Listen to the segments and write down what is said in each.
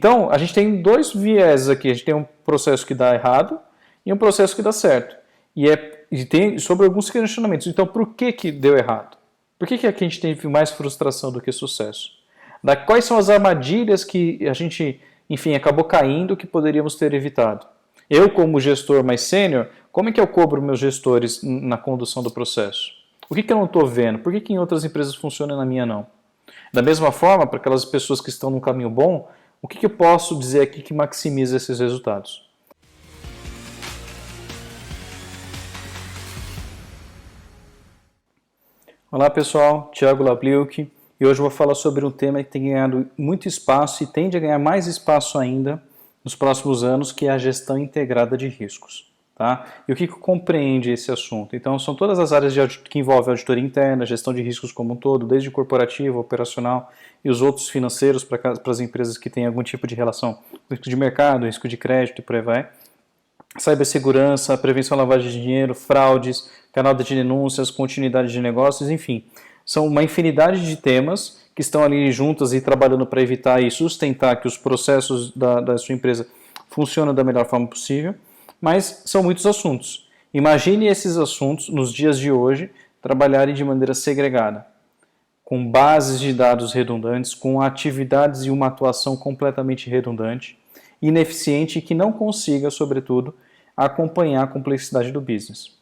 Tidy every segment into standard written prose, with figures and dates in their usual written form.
Então, a gente tem dois vieses aqui. A gente tem um processo que dá errado e um processo que dá certo. E tem sobre alguns questionamentos. Então, por que deu errado? Por que aqui a gente teve mais frustração do que sucesso? Quais são as armadilhas que a gente, enfim, acabou caindo que poderíamos ter evitado? Eu, como gestor mais sênior, como é que eu cobro meus gestores na condução do processo? O que eu não estou vendo? Por que em outras empresas funciona e na minha não? Da mesma forma, para aquelas pessoas que estão num caminho bom, o que eu posso dizer aqui que maximiza esses resultados? Olá pessoal, Thiago Labliuk, e hoje eu vou falar sobre um tema que tem ganhado muito espaço e tende a ganhar mais espaço ainda nos próximos anos, que é a gestão integrada de riscos. Tá? E o que compreende esse assunto? Então, são todas as áreas que envolvem auditoria interna, gestão de riscos como um todo, desde corporativo, operacional e os outros financeiros para as empresas que têm algum tipo de relação com risco de mercado, risco de crédito e por aí vai. Cibersegurança, prevenção à lavagem de dinheiro, fraudes, canal de denúncias, continuidade de negócios, enfim. São uma infinidade de temas que estão ali juntas e trabalhando para evitar e sustentar que os processos da sua empresa funcionem da melhor forma possível. Mas são muitos assuntos. Imagine esses assuntos, nos dias de hoje, trabalharem de maneira segregada, com bases de dados redundantes, com atividades e uma atuação completamente redundante, ineficiente e que não consiga, sobretudo, acompanhar a complexidade do business.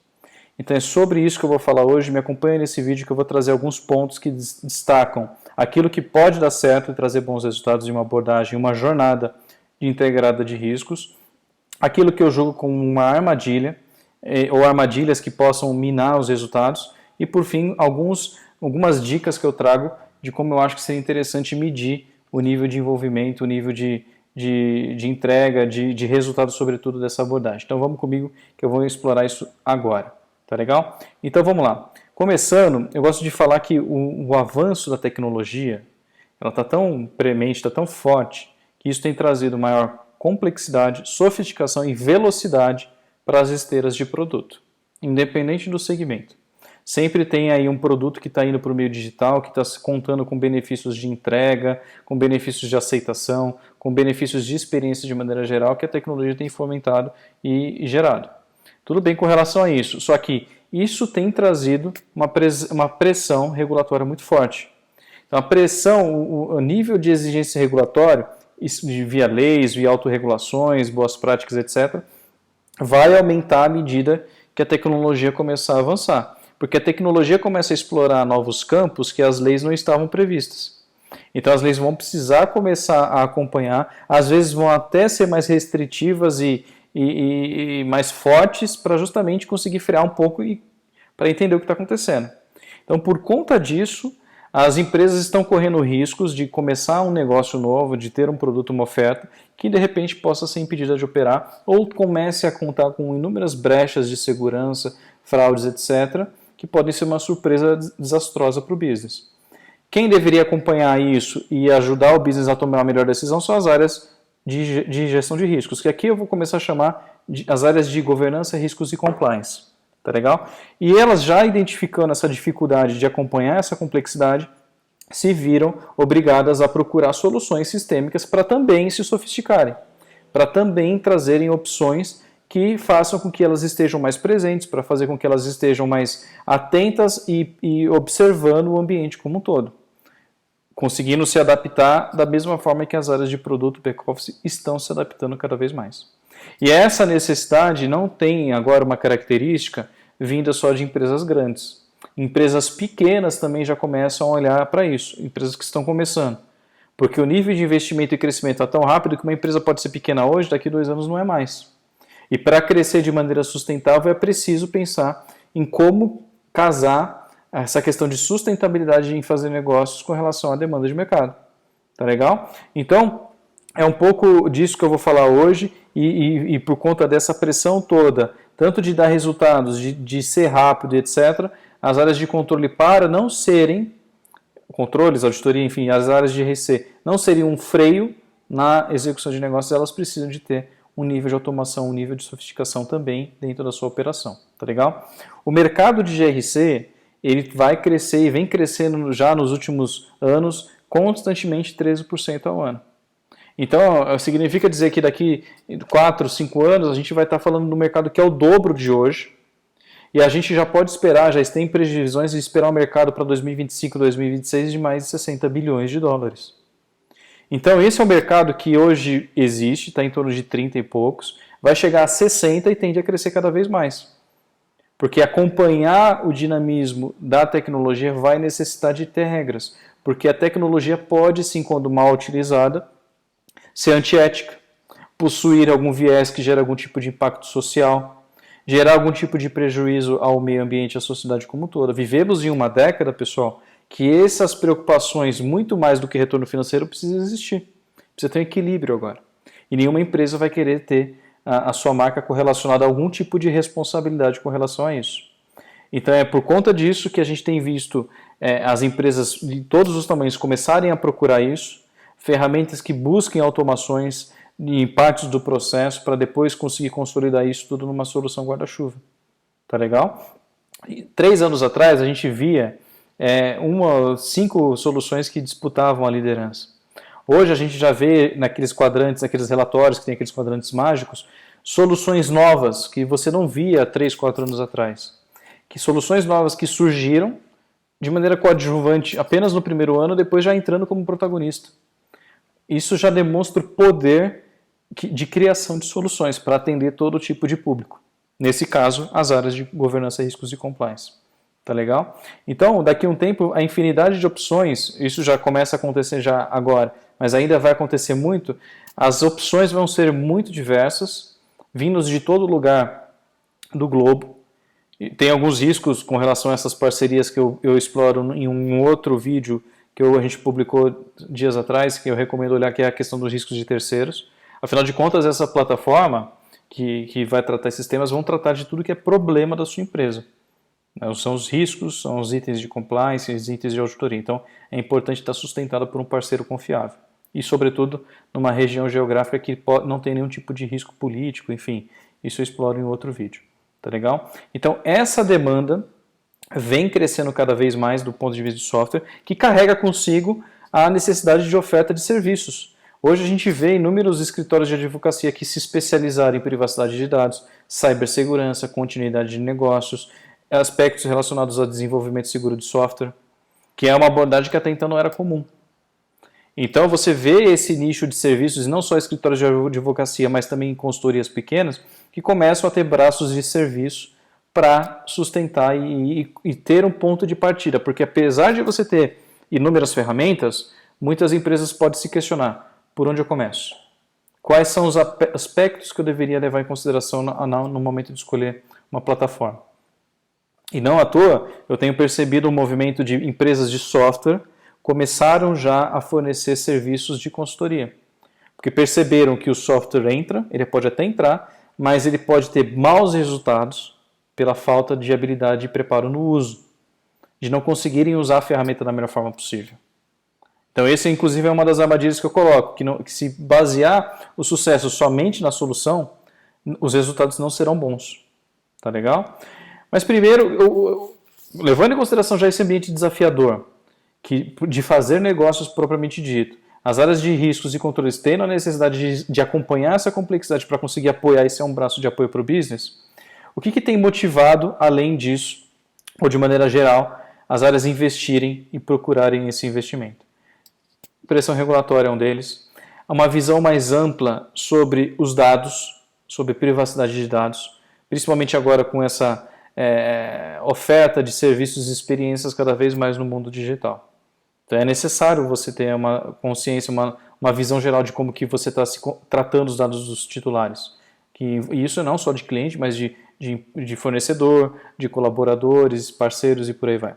Então é sobre isso que eu vou falar hoje. Me acompanhe nesse vídeo que eu vou trazer alguns pontos que destacam aquilo que pode dar certo e trazer bons resultados de uma abordagem, uma jornada integrada de riscos, aquilo que eu julgo como uma armadilha, ou armadilhas que possam minar os resultados, e por fim, algumas dicas que eu trago de como eu acho que seria interessante medir o nível de envolvimento, o nível de entrega, de resultado, sobretudo, dessa abordagem. Então vamos comigo que eu vou explorar isso agora, tá legal? Então vamos lá. Começando, eu gosto de falar que o avanço da tecnologia, ela está tão premente, está tão forte, que isso tem trazido maior complexidade, sofisticação e velocidade para as esteiras de produto, independente do segmento. Sempre tem aí um produto que está indo para o meio digital, que está contando com benefícios de entrega, com benefícios de aceitação, com benefícios de experiência de maneira geral, que a tecnologia tem fomentado e gerado. Tudo bem com relação a isso, só que isso tem trazido uma pressão regulatória muito forte. Então a pressão, o nível de exigência regulatória, via leis, via autorregulações, boas práticas, etc., vai aumentar à medida que a tecnologia começar a avançar. Porque a tecnologia começa a explorar novos campos que as leis não estavam previstas. Então as leis vão precisar começar a acompanhar, às vezes vão até ser mais restritivas e mais fortes para justamente conseguir frear um pouco e para entender o que está acontecendo. Então, por conta disso, as empresas estão correndo riscos de começar um negócio novo, de ter um produto, uma oferta, que de repente possa ser impedida de operar ou comece a contar com inúmeras brechas de segurança, fraudes, etc., que podem ser uma surpresa desastrosa para o business. Quem deveria acompanhar isso e ajudar o business a tomar a melhor decisão são as áreas de gestão de riscos, que aqui eu vou começar a chamar as áreas de governança, riscos e compliance. Tá legal? E elas, já identificando essa dificuldade de acompanhar essa complexidade, se viram obrigadas a procurar soluções sistêmicas para também se sofisticarem, para também trazerem opções que façam com que elas estejam mais presentes, para fazer com que elas estejam mais atentas e observando o ambiente como um todo, conseguindo se adaptar da mesma forma que as áreas de produto back-office estão se adaptando cada vez mais. E essa necessidade não tem agora uma característica vinda só de empresas grandes. Empresas pequenas também já começam a olhar para isso, empresas que estão começando. Porque o nível de investimento e crescimento está tão rápido que uma empresa pode ser pequena hoje, daqui a 2 anos não é mais. E para crescer de maneira sustentável é preciso pensar em como casar essa questão de sustentabilidade em fazer negócios com relação à demanda de mercado. Tá legal? Então, é um pouco disso que eu vou falar hoje e por conta dessa pressão toda, tanto de dar resultados, de ser rápido, etc., as áreas de controle para não serem, controles, auditoria, enfim, as áreas de RC não seriam um freio na execução de negócios, elas precisam de ter um nível de automação, um nível de sofisticação também dentro da sua operação, tá legal? O mercado de GRC, ele vai crescer e vem crescendo já nos últimos anos constantemente 13% ao ano. Então, significa dizer que daqui 4, 5 anos a gente vai estar falando do mercado que é o dobro de hoje, e a gente já pode esperar, já tem previsões de esperar o mercado para 2025, 2026 de mais de 60 bilhões de dólares. Então, esse é um mercado que hoje existe, está em torno de 30 e poucos, vai chegar a 60 e tende a crescer cada vez mais. Porque acompanhar o dinamismo da tecnologia vai necessitar de ter regras. Porque a tecnologia pode, sim, quando mal utilizada, ser antiética, possuir algum viés que gera algum tipo de impacto social, gerar algum tipo de prejuízo ao meio ambiente e à sociedade como um todo. Vivemos em uma década, pessoal, que essas preocupações, muito mais do que retorno financeiro, precisam existir. Precisa ter um equilíbrio agora. E nenhuma empresa vai querer ter a sua marca correlacionada a algum tipo de responsabilidade com relação a isso. Então é por conta disso que a gente tem visto as empresas de todos os tamanhos começarem a procurar isso, ferramentas que busquem automações em partes do processo para depois conseguir consolidar isso tudo numa solução guarda-chuva. Tá legal? 3 anos atrás a gente via 5 soluções que disputavam a liderança. Hoje a gente já vê naqueles quadrantes, naqueles relatórios que tem aqueles quadrantes mágicos, soluções novas que você não via 3, 4 anos atrás. Que soluções novas que surgiram de maneira coadjuvante apenas no primeiro ano, depois já entrando como protagonista. Isso já demonstra o poder de criação de soluções para atender todo tipo de público. Nesse caso, as áreas de governança, riscos e compliance. Tá legal? Então, daqui a um tempo, a infinidade de opções, isso já começa a acontecer já agora, mas ainda vai acontecer muito, as opções vão ser muito diversas, vindos de todo lugar do globo. E tem alguns riscos com relação a essas parcerias que eu exploro em um outro vídeo que a gente publicou dias atrás, que eu recomendo olhar, que é a questão dos riscos de terceiros. Afinal de contas, essa plataforma que vai tratar esses temas vão tratar de tudo que é problema da sua empresa. São os riscos, são os itens de compliance, os itens de auditoria. Então, é importante estar sustentado por um parceiro confiável. E, sobretudo, numa região geográfica que não tem nenhum tipo de risco político, enfim. Isso eu exploro em outro vídeo. Tá legal? Então, essa demanda vem crescendo cada vez mais do ponto de vista de software, que carrega consigo a necessidade de oferta de serviços. Hoje a gente vê inúmeros escritórios de advocacia que se especializaram em privacidade de dados, cibersegurança, continuidade de negócios, aspectos relacionados ao desenvolvimento seguro de software, que é uma abordagem que até então não era comum. Então você vê esse nicho de serviços, não só escritórios de advocacia, mas também consultorias pequenas, que começam a ter braços de serviço para sustentar e ter um ponto de partida. Porque apesar de você ter inúmeras ferramentas, muitas empresas podem se questionar, por onde eu começo? Quais são os aspectos que eu deveria levar em consideração no momento de escolher uma plataforma? E não à toa, eu tenho percebido um movimento de empresas de software começaram já a fornecer serviços de consultoria. Porque perceberam que o software entra, ele pode até entrar, mas ele pode ter maus resultados pela falta de habilidade e preparo no uso, de não conseguirem usar a ferramenta da melhor forma possível. Então esse, inclusive, é uma das armadilhas que eu coloco, que se basear o sucesso somente na solução, os resultados não serão bons. Tá legal? Mas primeiro, levando em consideração já esse ambiente desafiador, de fazer negócios propriamente dito, as áreas de riscos e controles tendo a necessidade de acompanhar essa complexidade para conseguir apoiar e ser um braço de apoio para o business, o que tem motivado, além disso, ou de maneira geral, as áreas investirem e procurarem esse investimento? Pressão regulatória é um deles, uma visão mais ampla sobre os dados, sobre privacidade de dados, principalmente agora com essa oferta de serviços e experiências cada vez mais no mundo digital. Então é necessário você ter uma consciência, uma visão geral de como que você está tratando os dados dos titulares. E isso não só de cliente, mas de fornecedor, de colaboradores, parceiros e por aí vai.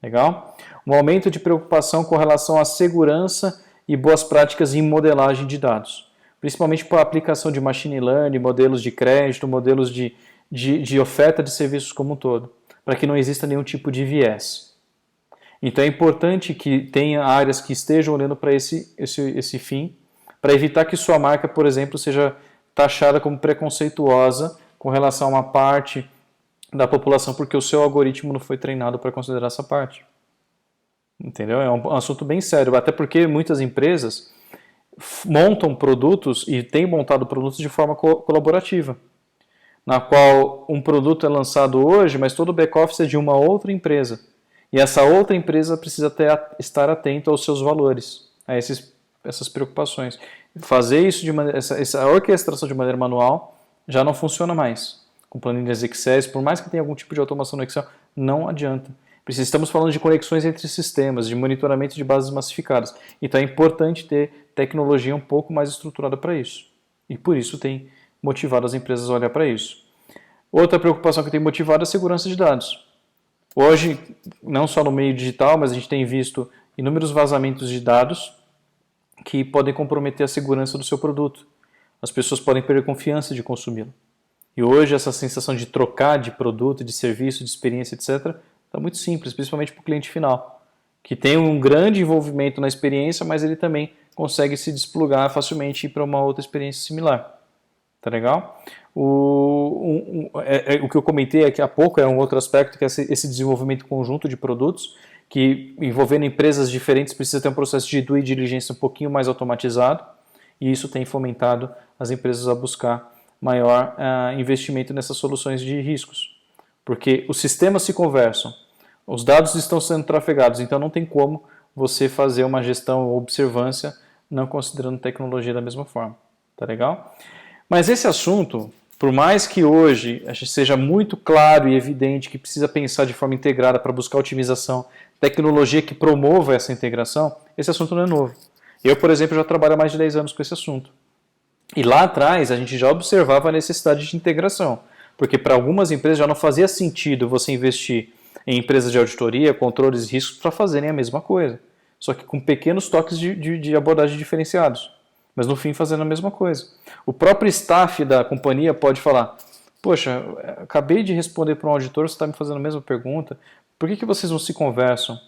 Legal? Um aumento de preocupação com relação à segurança e boas práticas em modelagem de dados. Principalmente para a aplicação de machine learning, modelos de crédito, modelos de oferta de serviços como um todo, para que não exista nenhum tipo de viés. Então é importante que tenha áreas que estejam olhando para esse fim, para evitar que sua marca, por exemplo, seja taxada como preconceituosa com relação a uma parte da população, porque o seu algoritmo não foi treinado para considerar essa parte. Entendeu? É um assunto bem sério, até porque muitas empresas montam produtos e têm montado produtos de forma colaborativa, na qual um produto é lançado hoje, mas todo o back-office é de uma outra empresa. E essa outra empresa precisa estar atenta aos seus valores, a essas preocupações. Fazer isso essa orquestração de maneira manual já não funciona mais. Com planilhas Excel, por mais que tenha algum tipo de automação no Excel, não adianta. Estamos falando de conexões entre sistemas, de monitoramento de bases massificadas. Então é importante ter tecnologia um pouco mais estruturada para isso. E por isso tem motivado as empresas a olhar para isso. Outra preocupação que tem motivado é a segurança de dados. Hoje, não só no meio digital, mas a gente tem visto inúmeros vazamentos de dados que podem comprometer a segurança do seu produto. As pessoas podem perder confiança de consumi-lo. E hoje essa sensação de trocar de produto, de serviço, de experiência, etc., está muito simples, principalmente para o cliente final, que tem um grande envolvimento na experiência, mas ele também consegue se desplugar facilmente e ir para uma outra experiência similar. Tá legal? O que eu comentei aqui há pouco é um outro aspecto, que é esse desenvolvimento conjunto de produtos, que envolvendo empresas diferentes precisa ter um processo de due diligence um pouquinho mais automatizado, e isso tem fomentado as empresas a buscar maior investimento nessas soluções de riscos. Porque os sistemas se conversam, os dados estão sendo trafegados, então não tem como você fazer uma gestão ou observância não considerando tecnologia da mesma forma. Tá legal? Mas esse assunto, por mais que hoje seja muito claro e evidente que precisa pensar de forma integrada para buscar otimização, tecnologia que promova essa integração, esse assunto não é novo. Eu, por exemplo, já trabalho há mais de 10 anos com esse assunto. E lá atrás a gente já observava a necessidade de integração, porque para algumas empresas já não fazia sentido você investir em empresas de auditoria, controles e riscos para fazerem a mesma coisa, só que com pequenos toques de abordagem diferenciados, mas no fim fazendo a mesma coisa. O próprio staff da companhia pode falar, poxa, acabei de responder para um auditor, você está me fazendo a mesma pergunta, por que vocês não se conversam?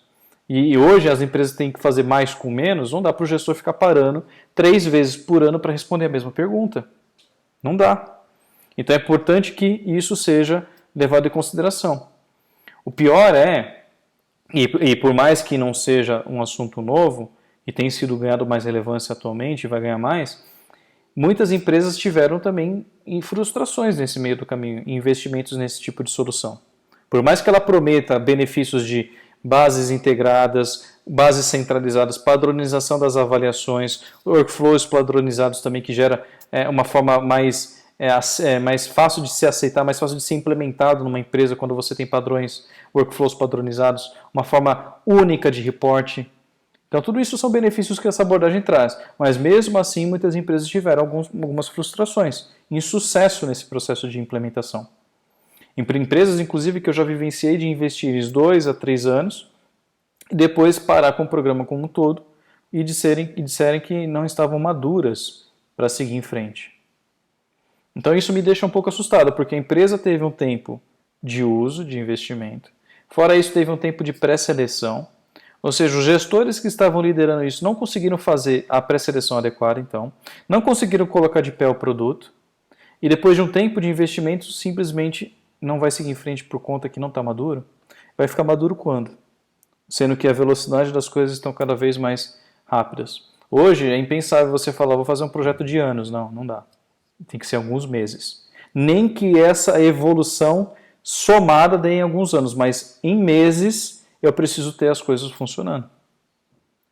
E hoje as empresas têm que fazer mais com menos, não dá para o gestor ficar parando 3 vezes por ano para responder a mesma pergunta. Não dá. Então é importante que isso seja levado em consideração. O pior é, e por mais que não seja um assunto novo, e tem sido ganhado mais relevância atualmente, e vai ganhar mais, muitas empresas tiveram também frustrações nesse meio do caminho, em investimentos nesse tipo de solução. Por mais que ela prometa benefícios de bases integradas, bases centralizadas, padronização das avaliações, workflows padronizados também, que gera uma forma mais fácil de se aceitar, mais fácil de ser implementado numa empresa quando você tem padrões, workflows padronizados, uma forma única de reporte. Então tudo isso são benefícios que essa abordagem traz, mas mesmo assim muitas empresas tiveram algumas frustrações, insucesso nesse processo de implementação. Empresas, inclusive, que eu já vivenciei de investir em 2 a 3 anos e depois parar com o programa como um todo e disserem que não estavam maduras para seguir em frente. Então isso me deixa um pouco assustado, porque a empresa teve um tempo de uso, de investimento. Fora isso, teve um tempo de pré-seleção. Ou seja, os gestores que estavam liderando isso não conseguiram fazer a pré-seleção adequada, então. Não conseguiram colocar de pé o produto. E depois de um tempo de investimento, simplesmente não vai seguir em frente por conta que não está maduro. Vai ficar maduro quando? Sendo que a velocidade das coisas estão cada vez mais rápidas. Hoje é impensável você falar, vou fazer um projeto de anos. Não, não dá. Tem que ser alguns meses. Nem que essa evolução somada dê em alguns anos, mas em meses eu preciso ter as coisas funcionando.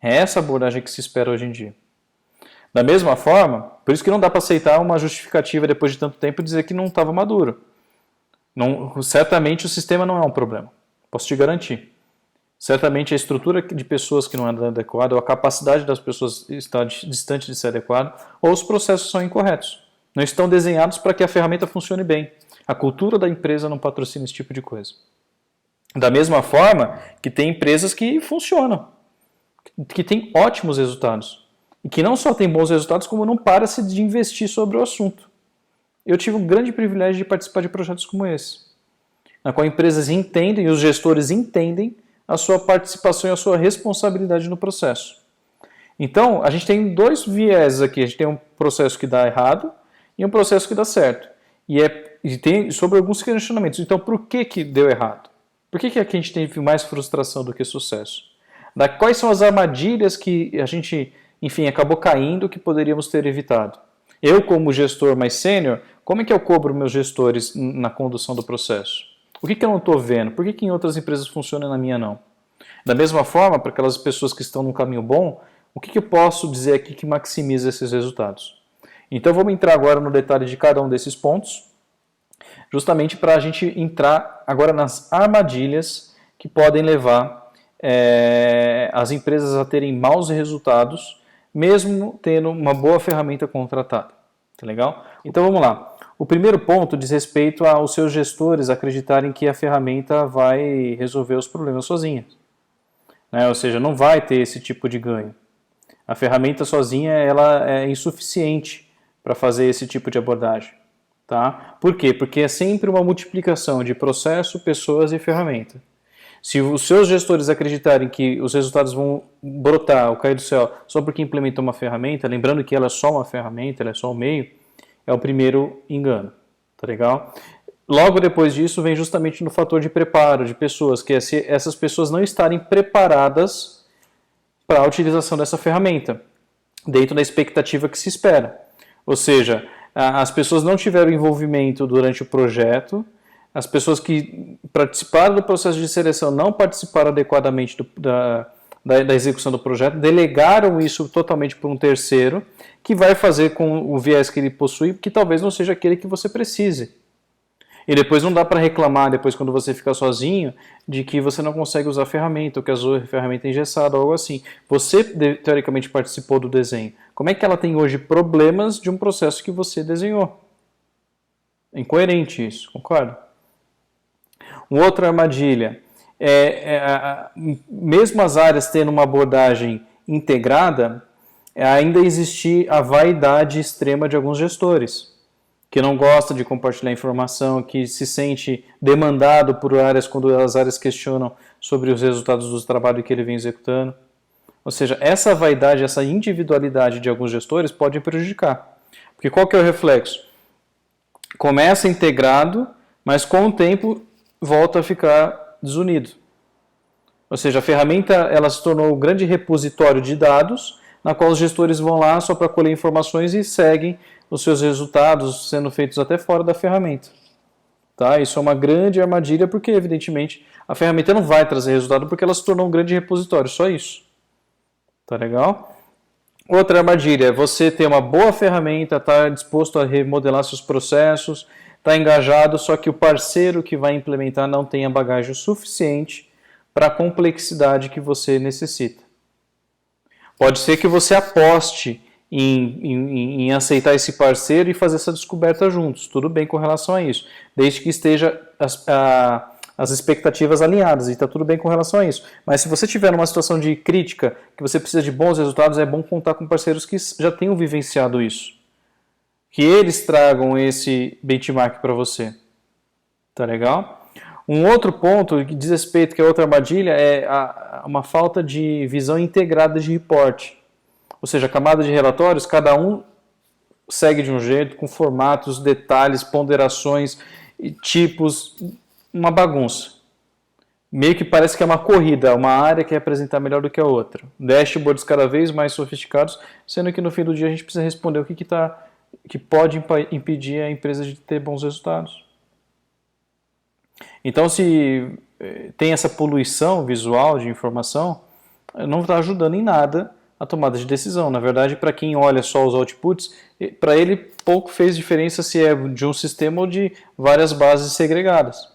É essa abordagem que se espera hoje em dia. Da mesma forma, por isso que não dá para aceitar uma justificativa depois de tanto tempo e dizer que não estava maduro. Não, certamente o sistema não é um problema, posso te garantir. Certamente a estrutura de pessoas que não é adequada, ou a capacidade das pessoas estar distante de ser adequada, ou os processos são incorretos. Não estão desenhados para que a ferramenta funcione bem. A cultura da empresa não patrocina esse tipo de coisa. Da mesma forma que tem empresas que funcionam, que têm ótimos resultados. E que não só têm bons resultados, como não para-se de investir sobre o assunto. Eu tive um grande privilégio de participar de projetos como esse, na qual empresas entendem, e os gestores entendem, a sua participação e a sua responsabilidade no processo. Então, a gente tem 2 vieses aqui. A gente tem um processo que dá errado e um processo que dá certo. E tem sobre alguns questionamentos. Então, por que deu errado? Por que aqui a gente teve mais frustração do que sucesso? Quais são as armadilhas que a gente enfim, acabou caindo que poderíamos ter evitado. Eu, como gestor mais sênior, como é que eu cobro meus gestores na condução do processo? O que eu não estou vendo? Por que em outras empresas funciona e na minha não? Da mesma forma, para aquelas pessoas que estão num caminho bom, o que eu posso dizer aqui que maximiza esses resultados? Então vamos entrar agora no detalhe de cada um desses pontos, justamente para a gente entrar agora nas armadilhas que podem levar as empresas a terem maus resultados, mesmo tendo uma boa ferramenta contratada. Tá legal? Então vamos lá. O primeiro ponto diz respeito aos seus gestores acreditarem que a ferramenta vai resolver os problemas sozinha. Ou seja, não vai ter esse tipo de ganho. A ferramenta sozinha ela é insuficiente para fazer esse tipo de abordagem. Tá? Por quê? Porque é sempre uma multiplicação de processo, pessoas e ferramenta. Se os seus gestores acreditarem que os resultados vão brotar ou cair do céu só porque implementou uma ferramenta, lembrando que ela é só uma ferramenta, ela é só um meio, é o primeiro engano. Tá legal? Logo depois disso vem justamente no fator de preparo de pessoas, que é se essas pessoas não estarem preparadas para a utilização dessa ferramenta, dentro da expectativa que se espera. Ou seja, as pessoas não tiveram envolvimento durante o projeto, as pessoas que participaram do processo de seleção não participaram adequadamente da execução do projeto, delegaram isso totalmente para um terceiro, que vai fazer com o viés que ele possui, que talvez não seja aquele que você precise. E depois não dá para reclamar, depois quando você fica sozinho, de que você não consegue usar a ferramenta, ou que a ferramenta é engessada, ou algo assim. Você, teoricamente, participou do desenho. Como é que ela tem hoje problemas de um processo que você desenhou? É incoerente isso, concorda? Uma outra armadilha mesmo as áreas tendo uma abordagem integrada, ainda existe a vaidade extrema de alguns gestores, que não gosta de compartilhar informação, que se sente demandado por áreas quando as áreas questionam sobre os resultados do trabalho que ele vem executando. Ou seja, essa vaidade, essa individualidade de alguns gestores pode prejudicar. Porque qual que é o reflexo? Começa integrado, mas com o tempo volta a ficar desunido. Ou seja, a ferramenta ela se tornou um grande repositório de dados, na qual os gestores vão lá só para colher informações e seguem os seus resultados sendo feitos até fora da ferramenta. Tá? Isso é uma grande armadilha porque, evidentemente, a ferramenta não vai trazer resultado porque ela se tornou um grande repositório, só isso. Tá legal? Outra armadilha é você ter uma boa ferramenta, estar disposto a remodelar seus processos, estar engajado, só que o parceiro que vai implementar não tem a bagagem suficiente para a complexidade que você necessita. Pode ser que você aposte em aceitar esse parceiro e fazer essa descoberta juntos. Tudo bem com relação a isso, desde que esteja as expectativas alinhadas, e está tudo bem com relação a isso. Mas se você estiver numa situação de crítica, que você precisa de bons resultados, é bom contar com parceiros que já tenham vivenciado isso. Que eles tragam esse benchmark para você. Tá legal? Um outro ponto que diz respeito, que é outra armadilha, é uma falta de visão integrada de reporte. Ou seja, a camada de relatórios, cada um segue de um jeito, com formatos, detalhes, ponderações, tipos, uma bagunça. Meio que parece que é uma corrida, uma área quer apresentar melhor do que a outra. Dashboards cada vez mais sofisticados, sendo que no fim do dia a gente precisa responder o que pode impedir a empresa de ter bons resultados. Então, se tem essa poluição visual de informação, não está ajudando em nada a tomada de decisão. Na verdade, para quem olha só os outputs, para ele pouco fez diferença se é de um sistema ou de várias bases segregadas.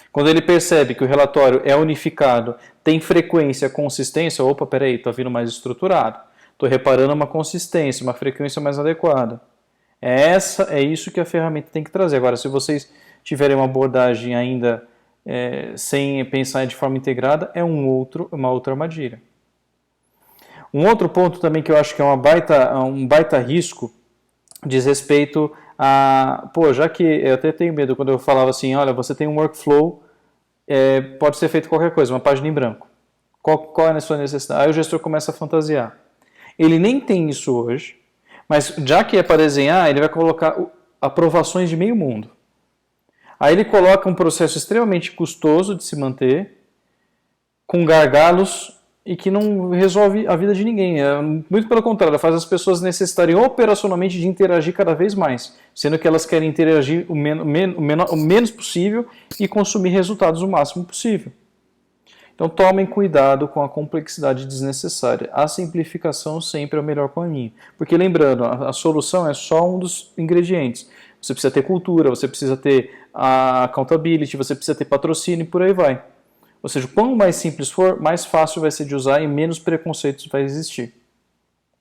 Quando ele percebe que o relatório é unificado, tem frequência, consistência, opa, peraí, está vindo mais estruturado. Estou reparando uma consistência, uma frequência mais adequada. É isso que a ferramenta tem que trazer. Agora, se vocês tiverem uma abordagem ainda sem pensar de forma integrada, é uma outra armadilha. Um outro ponto também que eu acho que é um baita risco diz respeito a... já que eu até tenho medo quando eu falava assim, olha, você tem um workflow, pode ser feito qualquer coisa, uma página em branco. Qual é a sua necessidade? Aí o gestor começa a fantasiar. Ele nem tem isso hoje, mas já que é para desenhar, ele vai colocar aprovações de meio mundo. Aí ele coloca um processo extremamente custoso de se manter, com gargalos e que não resolve a vida de ninguém. Muito pelo contrário, faz as pessoas necessitarem operacionalmente de interagir cada vez mais, sendo que elas querem interagir o menos possível e consumir resultados o máximo possível. Então tomem cuidado com a complexidade desnecessária. A simplificação sempre é o melhor caminho. Porque lembrando, a solução é só um dos ingredientes. Você precisa ter cultura, você precisa ter a accountability, você precisa ter patrocínio e por aí vai. Ou seja, quanto mais simples for, mais fácil vai ser de usar e menos preconceitos vai existir.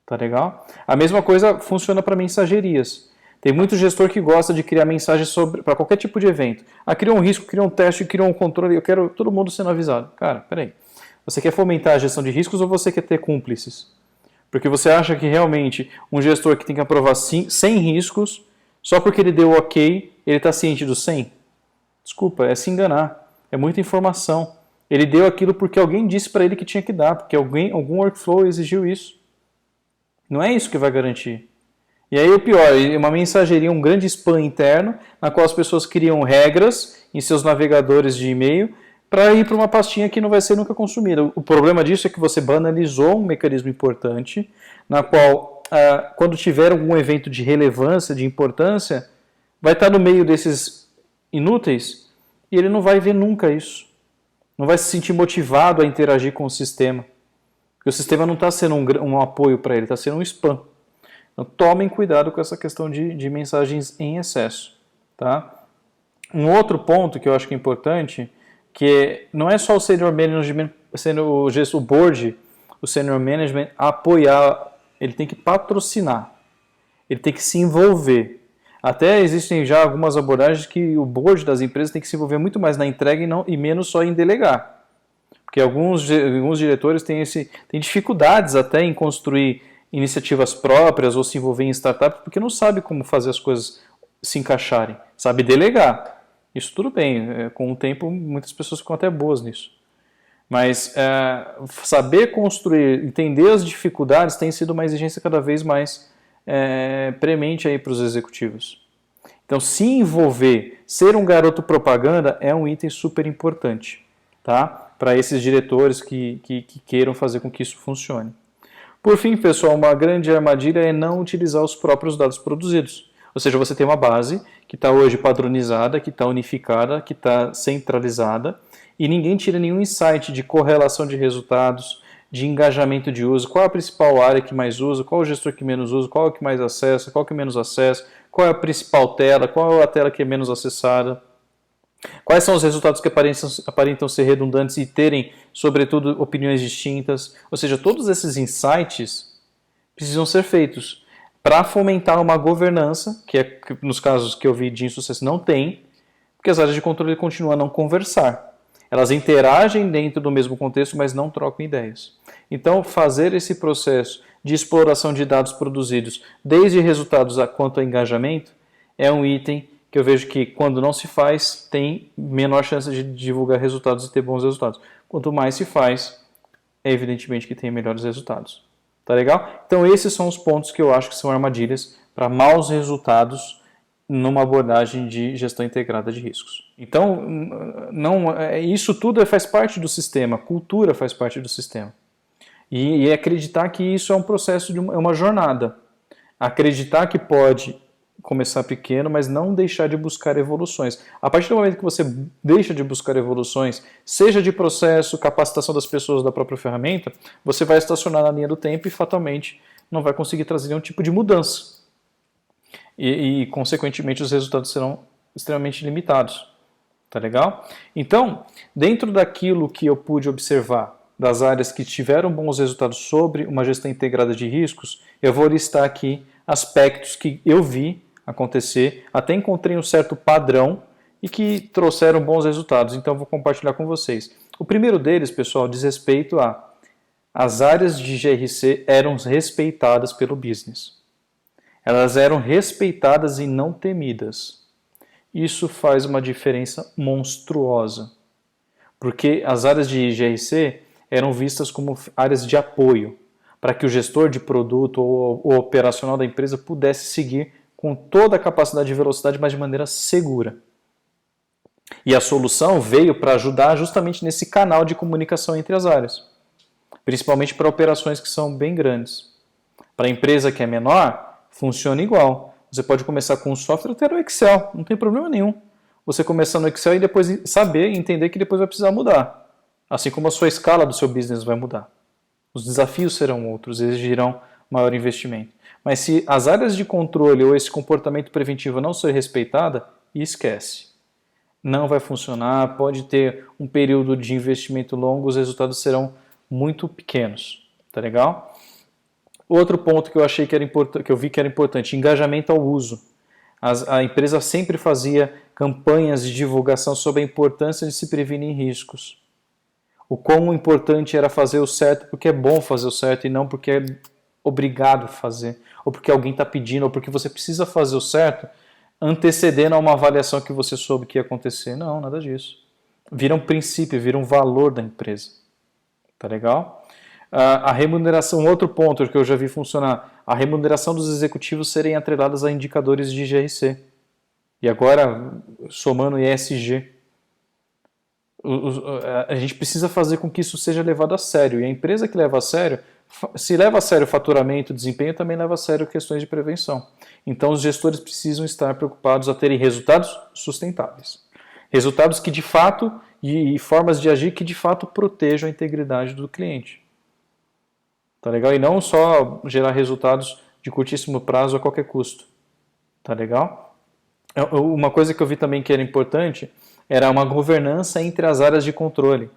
Tá legal? A mesma coisa funciona para mensagerias. Tem muito gestor que gosta de criar mensagens para qualquer tipo de evento. Criou um risco, criou um teste, criou um controle, eu quero todo mundo sendo avisado. Cara, peraí. Você quer fomentar a gestão de riscos ou você quer ter cúmplices? Porque você acha que realmente um gestor que tem que aprovar 100 riscos, só porque ele deu ok, ele está ciente dos 100? Desculpa, é se enganar. É muita informação. Ele deu aquilo porque alguém disse para ele que tinha que dar, porque algum workflow exigiu isso. Não é isso que vai garantir. E aí o pior, uma mensageria, um grande spam interno, na qual as pessoas criam regras em seus navegadores de e-mail para ir para uma pastinha que não vai ser nunca consumida. O problema disso é que você banalizou um mecanismo importante, na qual, quando tiver algum evento de relevância, de importância, vai estar no meio desses inúteis e ele não vai ver nunca isso. Não vai se sentir motivado a interagir com o sistema. Porque o sistema não está sendo um apoio para ele, está sendo um spam. Então tomem cuidado com essa questão de mensagens em excesso. Tá? Um outro ponto que eu acho que é importante, que não é só o senior management, o board, o senior management apoiar, ele tem que patrocinar, ele tem que se envolver. Até existem já algumas abordagens que o board das empresas tem que se envolver muito mais na entrega e menos só em delegar. Porque alguns diretores têm dificuldades até em construir iniciativas próprias ou se envolver em startups porque não sabe como fazer as coisas se encaixarem. Sabe delegar. Isso tudo bem. Com o tempo, muitas pessoas ficam até boas nisso. Mas saber construir, entender as dificuldades tem sido uma exigência cada vez mais premente aí para os executivos. Então, se envolver, ser um garoto propaganda é um item super importante, tá? Para esses diretores que queiram fazer com que isso funcione. Por fim, pessoal, uma grande armadilha é não utilizar os próprios dados produzidos. Ou seja, você tem uma base que está hoje padronizada, que está unificada, que está centralizada, e ninguém tira nenhum insight de correlação de resultados, de engajamento de uso, qual é a principal área que mais usa, qual é o gestor que menos usa, qual é o que mais acessa, qual é o que menos acessa, qual é a principal tela, qual é a tela que é menos acessada, quais são os resultados que aparentam ser redundantes e terem, sobretudo, opiniões distintas. Ou seja, todos esses insights precisam ser feitos para fomentar uma governança, que nos casos que eu vi de insucesso não tem, porque as áreas de controle continuam a não conversar. Elas interagem dentro do mesmo contexto, mas não trocam ideias. Então, fazer esse processo de exploração de dados produzidos, desde resultados quanto a engajamento, é um item que eu vejo que, quando não se faz, tem menor chance de divulgar resultados e ter bons resultados. Quanto mais se faz, é evidentemente que tem melhores resultados. Tá legal? Então, esses são os pontos que eu acho que são armadilhas para maus resultados numa abordagem de gestão integrada de riscos. Então, isso tudo faz parte do sistema, cultura faz parte do sistema. E acreditar que isso é um processo, é uma jornada. Acreditar que pode começar pequeno, mas não deixar de buscar evoluções. A partir do momento que você deixa de buscar evoluções, seja de processo, capacitação das pessoas da própria ferramenta, você vai estacionar na linha do tempo e fatalmente não vai conseguir trazer nenhum tipo de mudança. E consequentemente, os resultados serão extremamente limitados. Tá legal? Então, dentro daquilo que eu pude observar das áreas que tiveram bons resultados sobre uma gestão integrada de riscos, eu vou listar aqui aspectos que eu vi acontecer, até encontrei um certo padrão e que trouxeram bons resultados. Então, eu vou compartilhar com vocês. O primeiro deles, pessoal, diz respeito as áreas de GRC eram respeitadas pelo business. Elas eram respeitadas e não temidas. Isso faz uma diferença monstruosa, porque as áreas de GRC eram vistas como áreas de apoio, para que o gestor de produto ou o operacional da empresa pudesse seguir com toda a capacidade de velocidade, mas de maneira segura. E a solução veio para ajudar justamente nesse canal de comunicação entre as áreas. principalmente para operações que são bem grandes. Para a empresa que é menor, funciona igual. Você pode começar com um software até no Excel, não tem problema nenhum. Você começar no Excel e depois saber e entender que depois vai precisar mudar. Assim como a sua escala do seu business vai mudar. Os desafios serão outros, exigirão maior investimento. Mas se as áreas de controle ou esse comportamento preventivo não ser respeitada, esquece. Não vai funcionar, pode ter um período de investimento longo, os resultados serão muito pequenos. Tá legal? Outro ponto que eu achei que era importante, que eu vi que era importante, engajamento ao uso. A empresa sempre fazia campanhas de divulgação sobre a importância de se prevenir riscos. O quão importante era fazer o certo porque é bom fazer o certo e não porque é obrigado a fazer, ou porque alguém está pedindo, ou porque você precisa fazer o certo antecedendo a uma avaliação que você soube que ia acontecer. Não, nada disso. Vira um princípio, vira um valor da empresa. Tá legal? A remuneração, um outro ponto que eu já vi funcionar, a remuneração dos executivos serem atreladas a indicadores de GRC. E agora, somando ESG. A gente precisa fazer com que isso seja levado a sério. E a empresa que leva a sério, se leva a sério o faturamento, o desempenho, também leva a sério questões de prevenção. Então os gestores precisam estar preocupados a terem resultados sustentáveis. Resultados que de fato, e formas de agir que de fato protejam a integridade do cliente. Tá legal? E não só gerar resultados de curtíssimo prazo a qualquer custo. Tá legal? Uma coisa que eu vi também que era importante era uma governança entre as áreas de controle.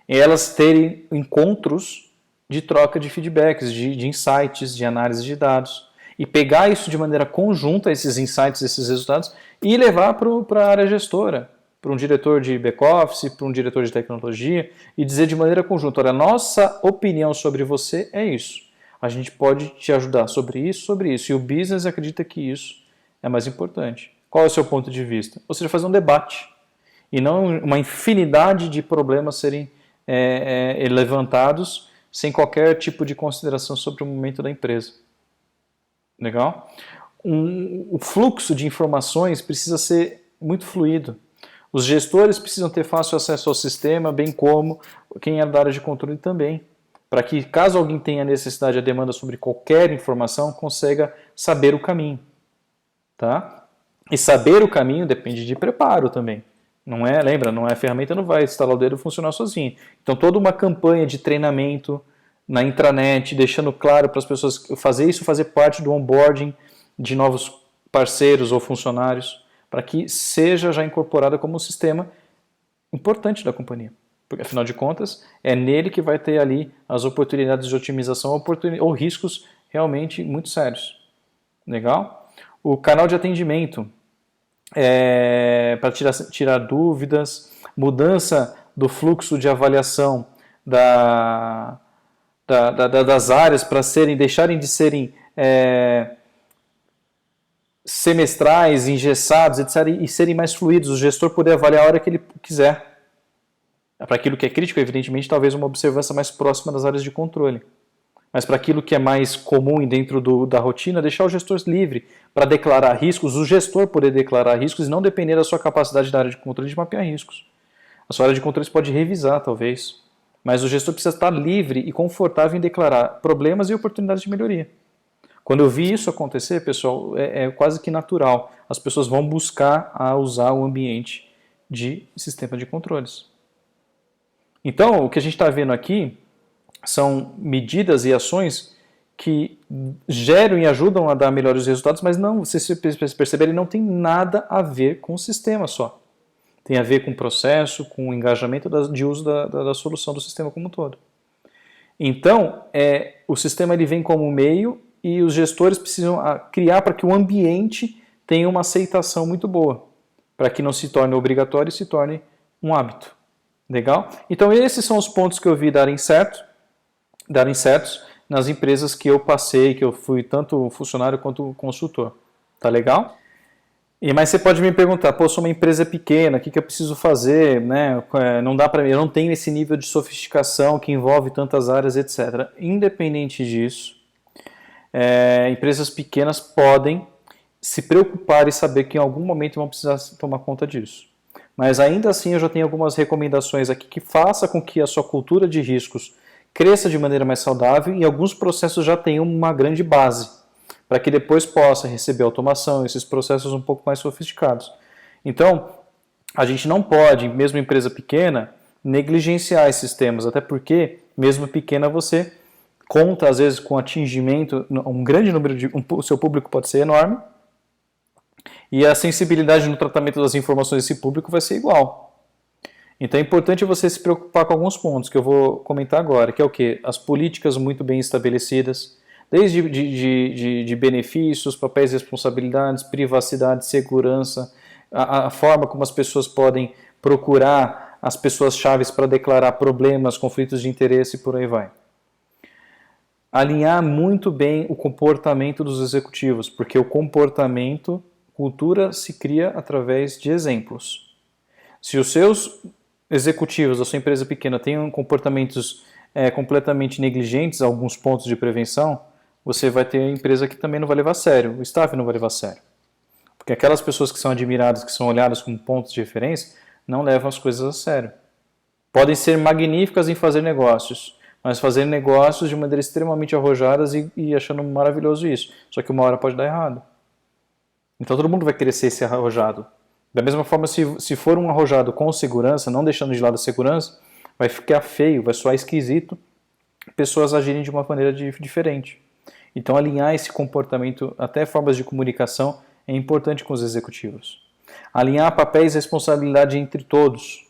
E elas terem encontros de troca de feedbacks, de insights, de análise de dados. E pegar isso de maneira conjunta, esses insights, esses resultados, e levar para a área gestora, para um diretor de back-office, para um diretor de tecnologia, e dizer de maneira conjunta, olha, nossa opinião sobre você é isso. A gente pode te ajudar sobre isso. E o business acredita que isso é mais importante. Qual é o seu ponto de vista? Ou seja, fazer um debate. E não uma infinidade de problemas serem levantados sem qualquer tipo de consideração sobre o momento da empresa. Legal? O fluxo de informações precisa ser muito fluido. Os gestores precisam ter fácil acesso ao sistema, bem como quem é da área de controle também. Para que, caso alguém tenha necessidade ou demanda sobre qualquer informação, consiga saber o caminho. Tá? E saber o caminho depende de preparo também. Não é, lembra, não é a ferramenta, não vai instalar o dedo e funcionar sozinho. Então toda uma campanha de treinamento na intranet, deixando claro para as pessoas fazer parte do onboarding de novos parceiros ou funcionários, para que seja já incorporada como um sistema importante da companhia. Porque afinal de contas, é nele que vai ter ali as oportunidades de otimização ou riscos realmente muito sérios. Legal? O canal de atendimento, para tirar dúvidas, mudança do fluxo de avaliação das áreas para deixarem de serem semestrais, engessados, etc., e serem mais fluidos, o gestor poder avaliar a hora que ele quiser. Para aquilo que é crítico, evidentemente, talvez uma observância mais próxima das áreas de controle. Mas para aquilo que é mais comum e dentro da rotina, deixar o gestor livre para declarar riscos, o gestor poder declarar riscos e não depender da sua capacidade da área de controle de mapear riscos. A sua área de controle você pode revisar, talvez, mas o gestor precisa estar livre e confortável em declarar problemas e oportunidades de melhoria. Quando eu vi isso acontecer, pessoal, é quase que natural. As pessoas vão buscar usar o ambiente de sistema de controles. Então, o que a gente está vendo aqui são medidas e ações que geram e ajudam a dar melhores resultados, mas não, se perceberem, não tem nada a ver com o sistema só. Tem a ver com o processo, com o engajamento de uso da solução do sistema como um todo. Então, o sistema ele vem como meio e os gestores precisam criar para que o ambiente tenha uma aceitação muito boa, para que não se torne obrigatório e se torne um hábito. Legal? Então, esses são os pontos que eu vi darem certos nas empresas que eu passei, que eu fui tanto funcionário quanto consultor. Tá legal? Mas você pode me perguntar, pô, eu sou uma empresa pequena, o que eu preciso fazer? Né? Não dá para mim, eu não tenho esse nível de sofisticação que envolve tantas áreas, etc. Independente disso, empresas pequenas podem se preocupar e saber que em algum momento vão precisar tomar conta disso. Mas ainda assim eu já tenho algumas recomendações aqui que faça com que a sua cultura de riscos, cresça de maneira mais saudável e alguns processos já tenham uma grande base, para que depois possa receber automação, esses processos um pouco mais sofisticados. Então, a gente não pode, mesmo empresa pequena, negligenciar esses temas, até porque, mesmo pequena, você conta, às vezes, com atingimento, um grande número de... o seu público pode ser enorme, e a sensibilidade no tratamento das informações desse público vai ser igual. Então é importante você se preocupar com alguns pontos que eu vou comentar agora, que é o quê? As políticas muito bem estabelecidas, desde de benefícios, papéis e responsabilidades, privacidade, segurança, a forma como as pessoas podem procurar as pessoas chaves para declarar problemas, conflitos de interesse e por aí vai. Alinhar muito bem o comportamento dos executivos, porque o comportamento, cultura se cria através de exemplos. Se os seus executivos da sua empresa pequena têm comportamentos completamente negligentes, alguns pontos de prevenção, você vai ter a empresa que também não vai levar a sério, o staff não vai levar a sério. Porque aquelas pessoas que são admiradas, que são olhadas como pontos de referência, não levam as coisas a sério. Podem ser magníficas em fazer negócios, mas fazer negócios de maneira extremamente arrojadas e achando maravilhoso isso. Só que uma hora pode dar errado. Então todo mundo vai querer ser esse arrojado. Da mesma forma, se for um arrojado com segurança, não deixando de lado a segurança, vai ficar feio, vai soar esquisito, pessoas agirem de uma maneira diferente. Então alinhar esse comportamento, até formas de comunicação, é importante com os executivos. Alinhar papéis e responsabilidade entre todos.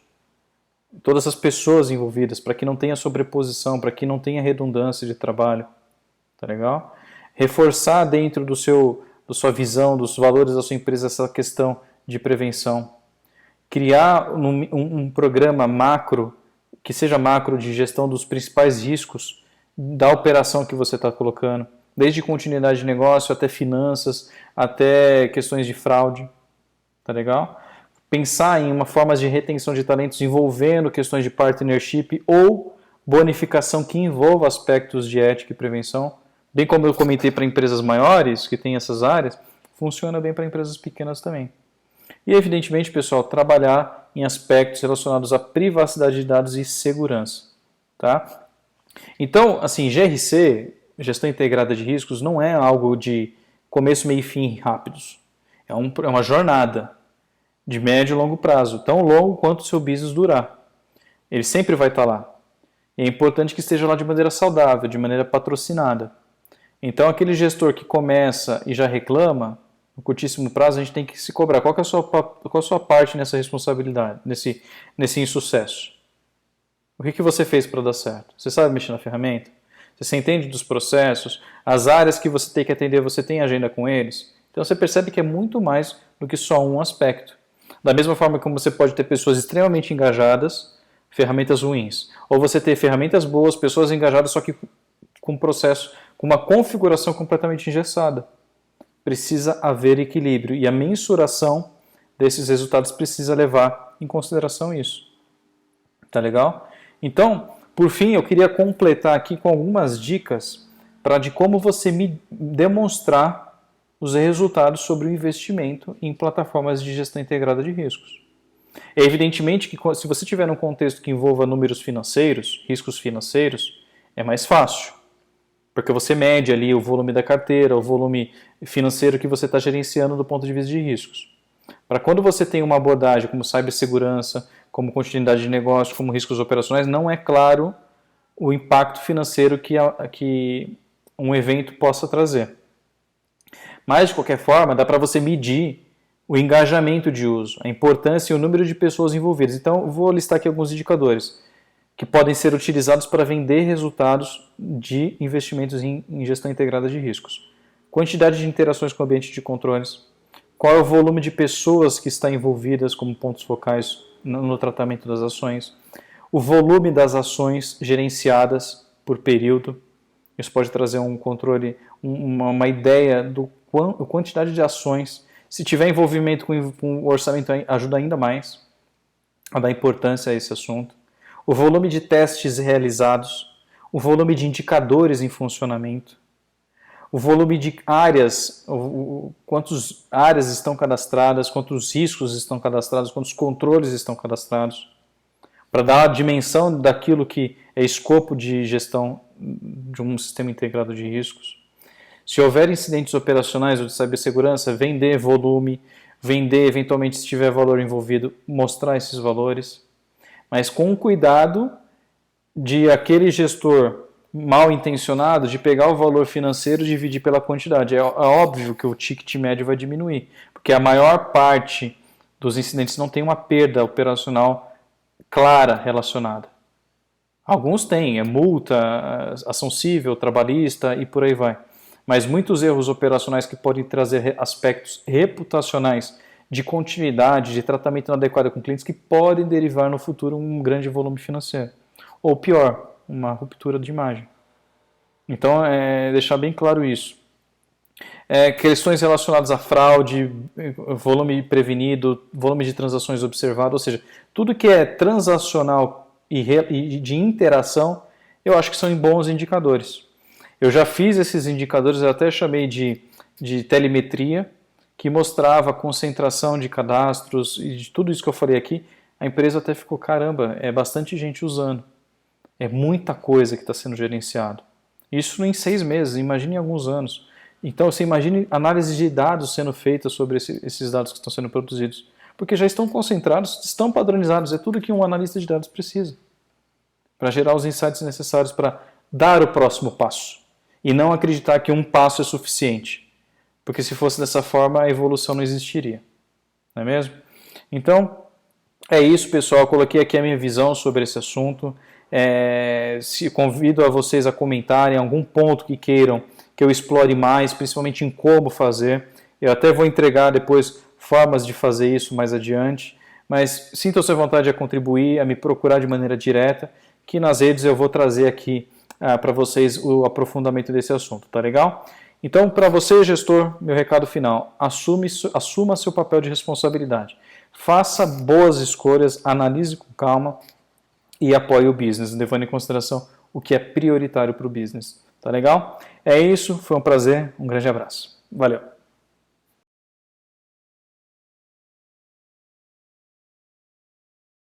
Todas as pessoas envolvidas, para que não tenha sobreposição, para que não tenha redundância de trabalho. Tá legal? Reforçar dentro da sua visão, dos valores da sua empresa, essa questão de prevenção. Criar um programa macro, que seja macro de gestão dos principais riscos da operação que você está colocando, desde continuidade de negócio até finanças, até questões de fraude. Tá legal? Pensar em uma forma de retenção de talentos envolvendo questões de partnership ou bonificação que envolva aspectos de ética e prevenção. Bem como eu comentei para empresas maiores que têm essas áreas, funciona bem para empresas pequenas também. E, evidentemente, pessoal, trabalhar em aspectos relacionados à privacidade de dados e segurança. Tá? Então, assim, GRC, Gestão Integrada de Riscos, não é algo de começo, meio e fim rápidos. É uma jornada de médio e longo prazo, tão longo quanto o seu business durar. Ele sempre vai estar lá. E é importante que esteja lá de maneira saudável, de maneira patrocinada. Então, aquele gestor que começa e já reclama, no curtíssimo prazo, a gente tem que se cobrar. Qual é a sua parte nessa responsabilidade, nesse insucesso? O que você fez para dar certo? Você sabe mexer na ferramenta? Você entende dos processos? As áreas que você tem que atender, você tem agenda com eles? Então, você percebe que é muito mais do que só um aspecto. Da mesma forma como você pode ter pessoas extremamente engajadas, ferramentas ruins. Ou você ter ferramentas boas, pessoas engajadas, só que com um processo, com uma configuração completamente engessada. Precisa haver equilíbrio e a mensuração desses resultados precisa levar em consideração isso. Tá legal? Então, por fim, eu queria completar aqui com algumas dicas de como você me demonstrar os resultados sobre o investimento em plataformas de gestão integrada de riscos. É evidentemente que se você tiver um contexto que envolva números financeiros, riscos financeiros, é mais fácil. Porque você mede ali o volume da carteira, o volume financeiro que você está gerenciando do ponto de vista de riscos. Para quando você tem uma abordagem como cibersegurança, como continuidade de negócio, como riscos operacionais, não é claro o impacto financeiro que um evento possa trazer. Mas, de qualquer forma, dá para você medir o engajamento de uso, a importância e o número de pessoas envolvidas. Então, eu vou listar aqui alguns indicadores que podem ser utilizados para vender resultados de investimentos em gestão integrada de riscos. Quantidade de interações com o ambiente de controles, qual é o volume de pessoas que está envolvidas como pontos focais no tratamento das ações, o volume das ações gerenciadas por período. Isso pode trazer um controle, uma ideia da quantidade de ações. Se tiver envolvimento com o orçamento, ajuda ainda mais a dar importância a esse assunto. O volume de testes realizados, o volume de indicadores em funcionamento, o volume de áreas, quantas áreas estão cadastradas, quantos riscos estão cadastrados, quantos controles estão cadastrados, para dar a dimensão daquilo que é escopo de gestão de um sistema integrado de riscos. Se houver incidentes operacionais ou de cibersegurança, vender volume, vender eventualmente se tiver valor envolvido, mostrar esses valores, mas com cuidado de aquele gestor mal intencionado de pegar o valor financeiro e dividir pela quantidade. É óbvio que o ticket médio vai diminuir, porque a maior parte dos incidentes não tem uma perda operacional clara relacionada. Alguns têm, é multa, ação civil, trabalhista e por aí vai. Mas muitos erros operacionais que podem trazer aspectos reputacionais de continuidade, de tratamento inadequado com clientes que podem derivar no futuro um grande volume financeiro. Ou pior, uma ruptura de imagem. Então, deixar bem claro isso. Questões relacionadas a fraude, volume prevenido, volume de transações observado, ou seja, tudo que é transacional e de interação, eu acho que são bons indicadores. Eu já fiz esses indicadores, eu até chamei de telemetria, que mostrava a concentração de cadastros e de tudo isso que eu falei aqui. A empresa até ficou, caramba, é bastante gente usando. É muita coisa que está sendo gerenciado. Isso em 6 meses, imagine em alguns anos. Então, você imagine análise de dados sendo feita sobre esses dados que estão sendo produzidos. Porque já estão concentrados, estão padronizados, é tudo que um analista de dados precisa. Para gerar os insights necessários para dar o próximo passo. E não acreditar que um passo é suficiente. Porque se fosse dessa forma, a evolução não existiria. Não é mesmo? Então, é isso, pessoal. Eu coloquei aqui a minha visão sobre esse assunto. Se convido a vocês a comentarem algum ponto que queiram que eu explore mais, principalmente em como fazer. Eu até vou entregar depois formas de fazer isso mais adiante. Mas sintam-se à vontade a contribuir, a me procurar de maneira direta, que nas redes eu vou trazer aqui para vocês o aprofundamento desse assunto, tá legal? Então, para você, gestor, meu recado final, assuma seu papel de responsabilidade. Faça boas escolhas, analise com calma e apoie o business, levando em consideração o que é prioritário para o business, tá legal? É isso, foi um prazer, um grande abraço. Valeu!